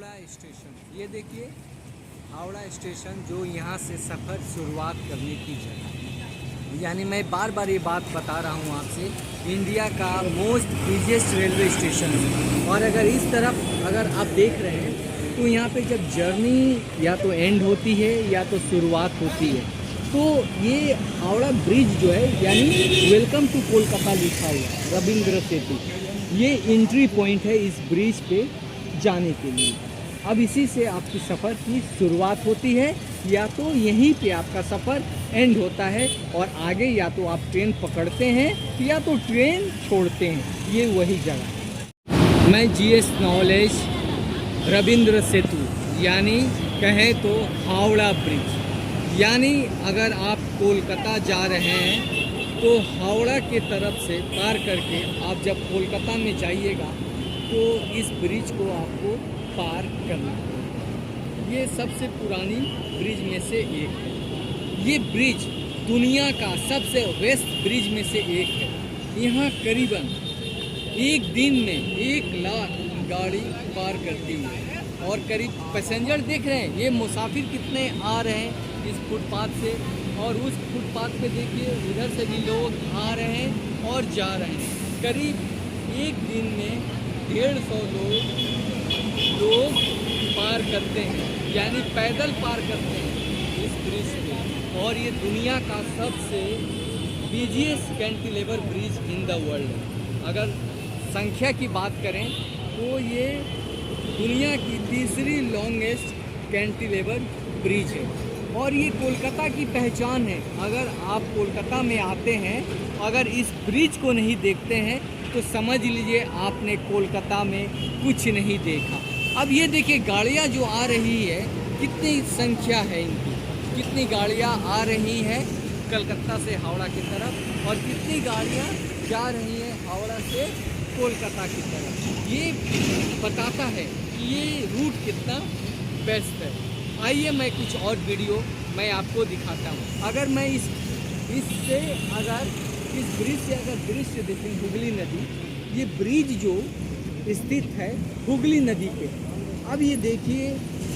Howrah station, ये देखिए Howrah station जो यहाँ से सफ़र शुरुआत करने की जगह, यानी मैं बार बार ये बात बता रहा हूँ आपसे, इंडिया का मोस्ट बिजिएस्ट रेलवे स्टेशन है। और अगर इस तरफ अगर आप देख रहे हैं तो यहाँ पे जब जर्नी या तो एंड होती है या तो शुरुआत होती है, तो ये हावड़ा ब्रिज जो है यानी वेलकम टू कोलकाता लिखा हुआ रविंद्र सेतु, ये एंट्री पॉइंट है इस ब्रिज पे जाने के लिए। अब इसी से आपकी सफ़र की शुरुआत होती है या तो यहीं पे आपका सफ़र एंड होता है और आगे या तो आप ट्रेन पकड़ते हैं या तो ट्रेन छोड़ते हैं, ये वही जगह। मैं जीएस नॉलेज रविंद्र सेतु यानी कहें तो हावड़ा ब्रिज, यानी अगर आप कोलकाता जा रहे हैं तो हावड़ा के तरफ से पार करके आप जब कोलकाता में जाइएगा तो इस ब्रिज को आपको पार करना है। ये सबसे पुरानी ब्रिज में से एक है। ये ब्रिज दुनिया का सबसे बेस्ट ब्रिज में से एक है। यहाँ करीबन एक दिन में 1 लाख गाड़ी पार करती है और करीब पैसेंजर देख रहे हैं, ये मुसाफिर कितने आ रहे हैं इस फुटपाथ से, और उस फुटपाथ पे देखिए उधर से भी लोग आ रहे हैं और जा रहे हैं। करीब एक दिन में 150 लोग पार करते हैं, यानी पैदल पार करते हैं इस ब्रिज पे। और ये दुनिया का सबसे busiest cantilever bridge in the world. अगर संख्या की बात करें तो ये दुनिया की तीसरी लॉन्गेस्ट कैंटिलेवर ब्रिज है और ये कोलकाता की पहचान है। अगर आप कोलकाता में आते हैं, अगर इस ब्रिज को नहीं देखते हैं तो समझ लीजिए आपने कोलकाता में कुछ नहीं देखा। अब ये देखिए गाड़ियाँ जो आ रही है, कितनी संख्या है इनकी, कितनी गाड़ियाँ आ रही हैं कलकत्ता से हावड़ा की तरफ और कितनी गाड़ियाँ जा रही हैं हावड़ा से कोलकाता की तरफ। ये बताता है कि ये रूट कितना बेस्ट है। आइए मैं कुछ और वीडियो मैं आपको दिखाता हूँ। अगर मैं इससे अगर इस ब्रिज से अगर दृश्य देखें, हुगली नदी, ये ब्रिज जो स्थित है हुगली नदी पे। अब ये देखिए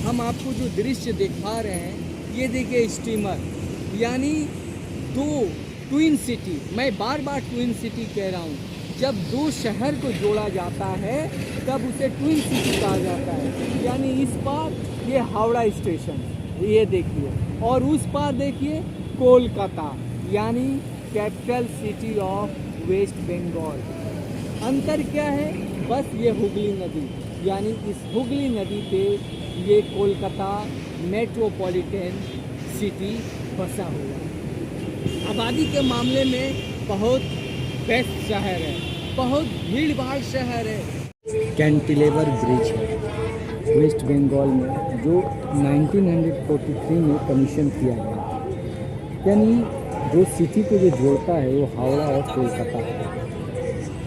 हम आपको जो दृश्य दिखा रहे हैं, ये देखिए स्टीमर, यानी 2 ट्विन सिटी, मैं बार बार ट्विन सिटी कह रहा हूँ, जब 2 शहर को जोड़ा जाता है तब उसे ट्विन सिटी कहा जाता है। यानी इस पार ये हावड़ा स्टेशन, ये देखिए, और उस पार देखिए कोलकाता, यानी capital city of West Bengal. अंतर क्या है? बस ये हुगली नदी, यानी इस हुगली नदी पे ये कोलकाता मेट्रोपॉलिटन सिटी बसा हुआ है। आबादी के मामले में बहुत बेस्ट शहर है, बहुत भीड़ भाड़ शहर है। कैंटिलेवर ब्रिज है वेस्ट बंगाल में, जो 1943 में कमीशन किया गया था। यानी जो सिटी को जो जोड़ता है वो हावड़ा और कोलकाता है।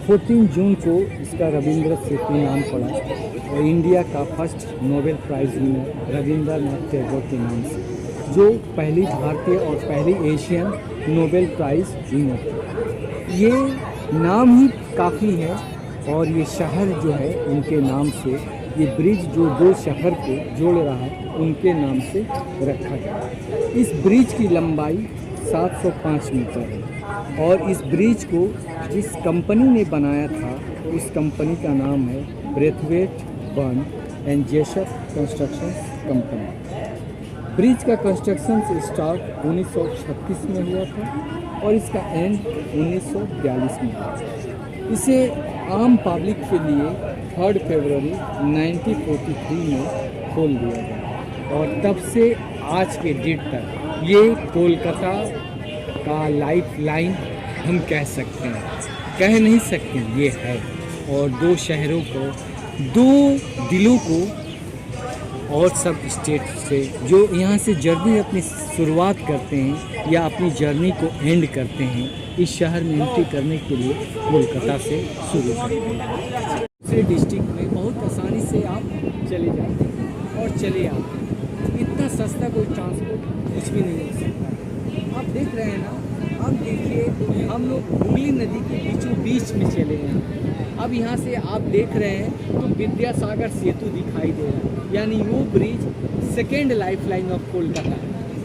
14 जून को इसका रविंद्र सेतु नाम पड़ा और इंडिया का first Nobel prize winner Rabindranath Tagore के नाम से, जो पहली भारतीय और पहली एशियन नोबेल प्राइज़ विनर थे। ये नाम ही काफ़ी है और ये शहर जो है उनके नाम से, ये ब्रिज जो 2 शहर को जोड़ रहा है उनके नाम से रखा गया। इस ब्रिज की लंबाई 705 मीटर है और इस ब्रिज को जिस कंपनी ने बनाया था उस कंपनी का नाम है Braithwaite Burn and Jessop construction company. Bridge का कंस्ट्रक्शन स्टार्ट 1936 में हुआ था और इसका एंड 1942 में हुआ। इसे आम पब्लिक के लिए 3 फरवरी 1943 में खोल दिया गया और तब से आज के डेट तक ये कोलकाता का लाइफ लाइन हम कह सकते हैं, कह नहीं सकते, ये है। और 2 शहरों को, 2 दिलों को और सब स्टेट से जो यहाँ से जर्नी अपनी शुरुआत करते हैं या अपनी जर्नी को एंड करते हैं, इस शहर में एंट्री करने के लिए कोलकाता से शुरू करते हैं। दूसरे डिस्ट्रिक्ट में बहुत आसानी से आप चले जाते हैं और चले आते हैं। इतना सस्ता कोई ट्रांसपोर्ट कुछ भी नहीं हो सकता। आप देख रहे हैं ना, अब देखिए हम लोग हुगली नदी के बीचों बीच में चले हैं। अब यहाँ से आप देख रहे हैं तो विद्यासागर सेतु दिखाई दे रहा है, यानी वो bridge second life line of Kolkata,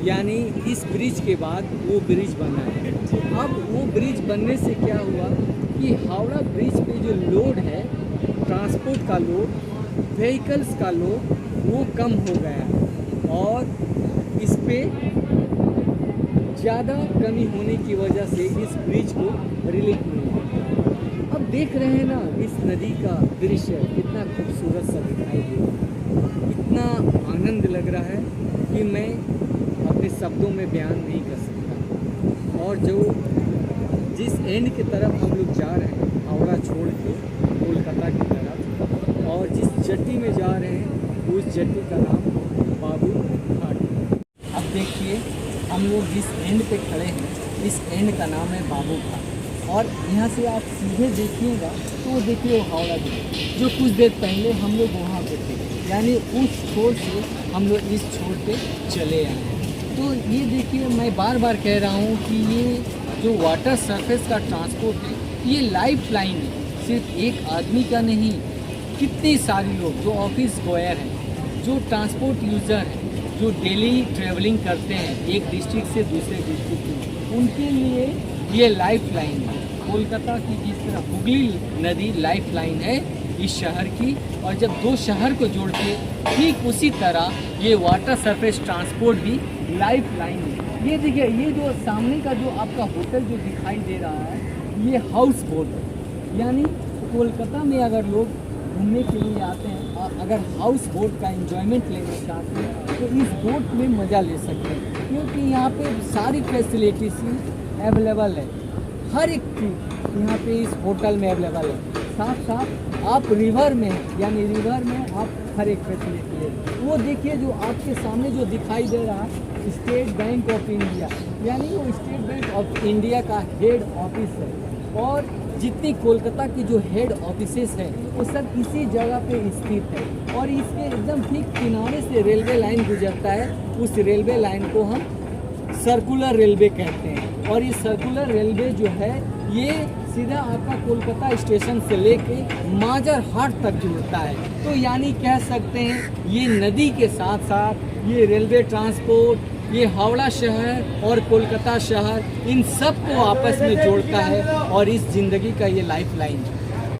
यानी इस ब्रिज के बाद वो ब्रिज बना है। अब वो ब्रिज बनने से क्या हुआ कि हावड़ा ब्रिज पे जो लोड है, ट्रांसपोर्ट का लोड, व्हीकल्स का लोड, वो कम हो गया और इस पे ज़्यादा कमी होने की वजह से इस ब्रिज को रिलीफ मिला। अब देख रहे हैं ना इस नदी का दृश्य कितना खूबसूरत सा दिखाई दे रहा है, इतना आनंद लग रहा है कि मैं अपने शब्दों में बयान नहीं कर सकता। और जो जिस एंड की तरफ हम लोग जा रहे हैं हावड़ा छोड़ के कोलकाता की तरफ, और जिस जेट्टी में जा रहे हैं उस जेट्टी का नाम बाबू घाट। अब देखिए हम लोग जिस एंड पे खड़े हैं इस एंड का नाम है बाबू घाट, और यहाँ से आप सीधे देखिएगा तो देखिए वो हावड़ा ब्रिज जो कुछ देर पहले हम लोग वहाँ पे थे, यानी उस छोर से हम लोग इस छोर पे चले आए हैं। तो ये देखिए मैं बार बार कह रहा हूँ कि ये जो वाटर सरफेस का ट्रांसपोर्ट है ये लाइफ लाइन है, सिर्फ एक आदमी का नहीं, कितने सारे लोग जो ऑफिस गोयर हैं, जो ट्रांसपोर्ट यूज़र हैं, जो डेली ट्रैवलिंग करते हैं एक डिस्ट्रिक्ट से दूसरे डिस्ट्रिक्ट में, उनके लिए ये लाइफ लाइन है। कोलकाता की जिस तरह हुगली नदी लाइफ लाइन है इस शहर की, और जब दो शहर को जोड़ते ठीक उसी तरह ये वाटर सरफेस ट्रांसपोर्ट भी लाइफ लाइन है। ये देखिए ये जो सामने का जो आपका होटल जो दिखाई दे रहा है ये हाउस बोट है, यानी कोलकाता में अगर लोग घूमने के लिए आते हैं और अगर हाउस बोट का एंजॉयमेंट लेना चाहते हैं तो इस बोट में मज़ा ले सकते हैं, क्योंकि यहाँ पे सारी फैसिलिटीज अवेलेबल है, हर एक चीज़ यहाँ पे इस होटल में अवेलेबल है। साथ साथ आप रिवर में यानी रिवर में आप हर एक फैसिलिटी है। वो देखिए जो आपके सामने जो दिखाई दे रहा है स्टेट बैंक ऑफ इंडिया, यानी वो स्टेट बैंक ऑफ इंडिया का हेड ऑफिस है, और जितनी कोलकाता की जो हेड ऑफिसेस हैं वो सब इसी जगह पे स्थित है। और इसके एकदम ठीक किनारे से रेलवे लाइन गुजरता है, उस रेलवे लाइन को हम सर्कुलर रेलवे कहते हैं। और ये सर्कुलर रेलवे जो है ये सीधा आपका कोलकाता स्टेशन से लेके माजर हाट तक जुड़ता है। तो यानी कह सकते हैं ये नदी के साथ साथ ये रेलवे ट्रांसपोर्ट, ये हावड़ा शहर और कोलकाता शहर, इन सब को आपस में जोड़ता है और इस ज़िंदगी का ये लाइफ लाइन है।